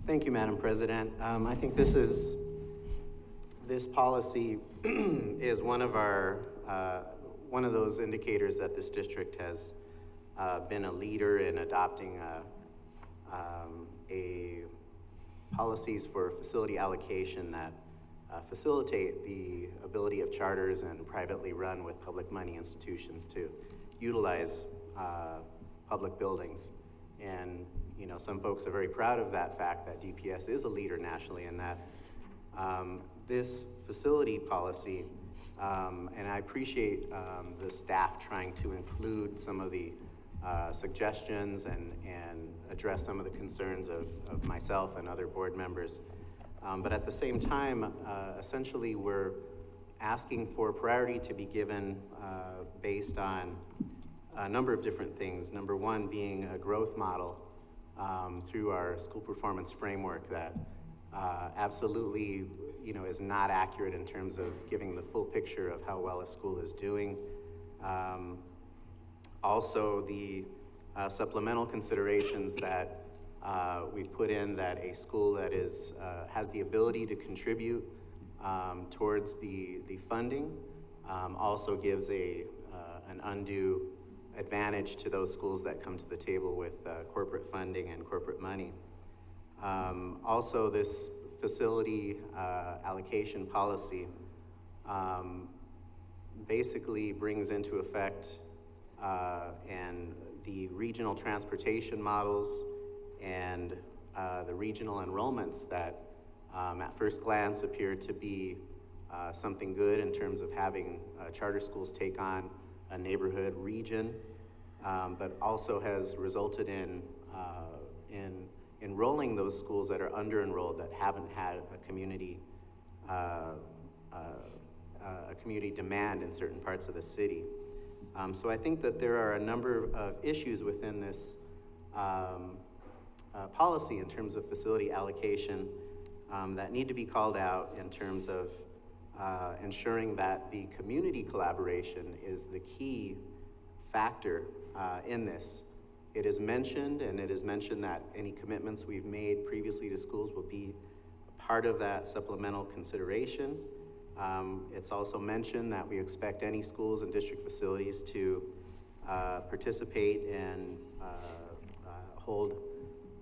Thank you, Madam President. I think this policy is one of those indicators that this district has been a leader in adopting policies for facility allocation that facilitate the ability of charters and privately run with public money institutions to utilize public buildings. And some folks are very proud of that fact that DPS is a leader nationally in that. This facility policy, and I appreciate the staff trying to include some of the suggestions and address some of the concerns of myself and other board members. But at the same time, essentially we're asking for priority to be given based on a number of different things. Number one being a growth model through our school performance framework that absolutely is not accurate in terms of giving the full picture of how well a school is doing. Also the supplemental considerations that we've put in, that a school that has the ability to contribute towards the funding also gives an undue advantage to those schools that come to the table with corporate funding and corporate money. Also, this facility allocation policy basically brings into effect and the regional transportation models and the regional enrollments that at first glance appear to be something good in terms of having charter schools take on a neighborhood region, but also has resulted in enrolling those schools that are under-enrolled, that haven't had a community demand in certain parts of the city. So I think that there are a number of issues within this policy in terms of facility allocation that need to be called out in terms of ensuring that the community collaboration is the key factor in this. It is mentioned, and it is mentioned that any commitments we've made previously to schools will be part of that supplemental consideration. It's also mentioned that we expect any schools and district facilities to participate and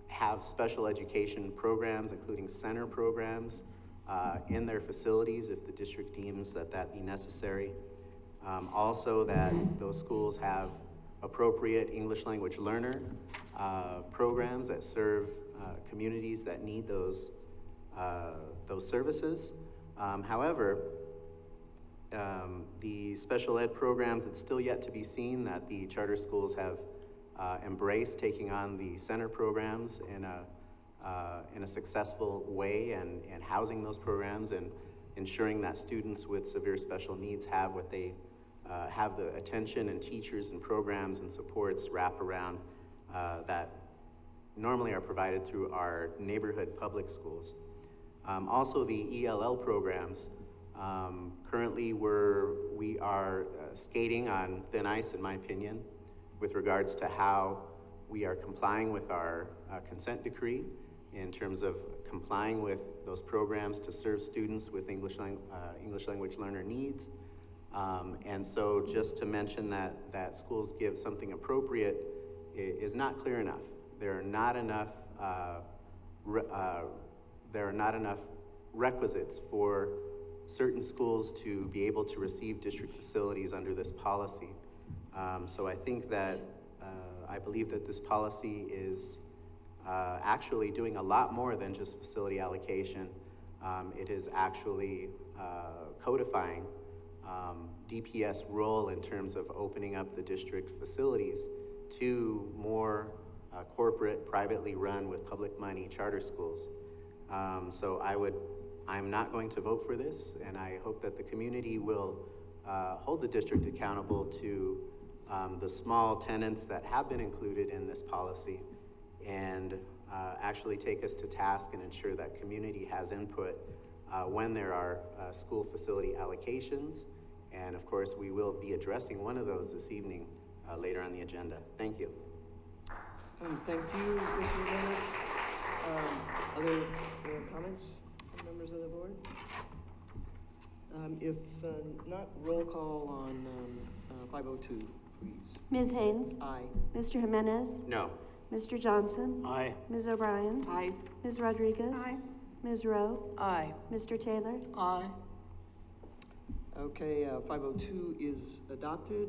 have special education programs, including center programs, in their facilities if the district deems that be necessary. Also that those schools have appropriate English language learner programs that serve communities that need those services. However, the special ed programs, it's still yet to be seen that the charter schools have embraced taking on the center programs in a successful way and housing those programs and ensuring that students with severe special needs have what they have the attention and teachers and programs and supports wrap around that normally are provided through our neighborhood public schools. Also the ELL programs, currently we are skating on thin ice, in my opinion, with regards to how we are complying with our consent decree in terms of complying with those programs to serve students with English language learner needs. And so just to mention that schools give something appropriate is not clear enough. There are not enough requisites for certain schools to be able to receive district facilities under this policy. So I think that I believe that this policy is actually doing a lot more than just facility allocation. It is actually codifying DPS role in terms of opening up the district facilities to more corporate, privately run with public money charter schools. So I'm not going to vote for this, and I hope that the community will hold the district accountable to the small tenants that have been included in this policy and actually take us to task and ensure that community has input when there are school facility allocations. And of course, we will be addressing one of those this evening later on the agenda. Thank you. Thank you, Mr. Jimenez. Other If not, roll call on 502, please. Ms. Haynes? Aye. Mr. Jimenez? No. Mr. Johnson? Aye. Ms. O'Brien? Aye. Ms. Rodriguez? Aye. Ms. Rowe? Aye. Mr. Taylor? Aye. Okay, 502 is adopted.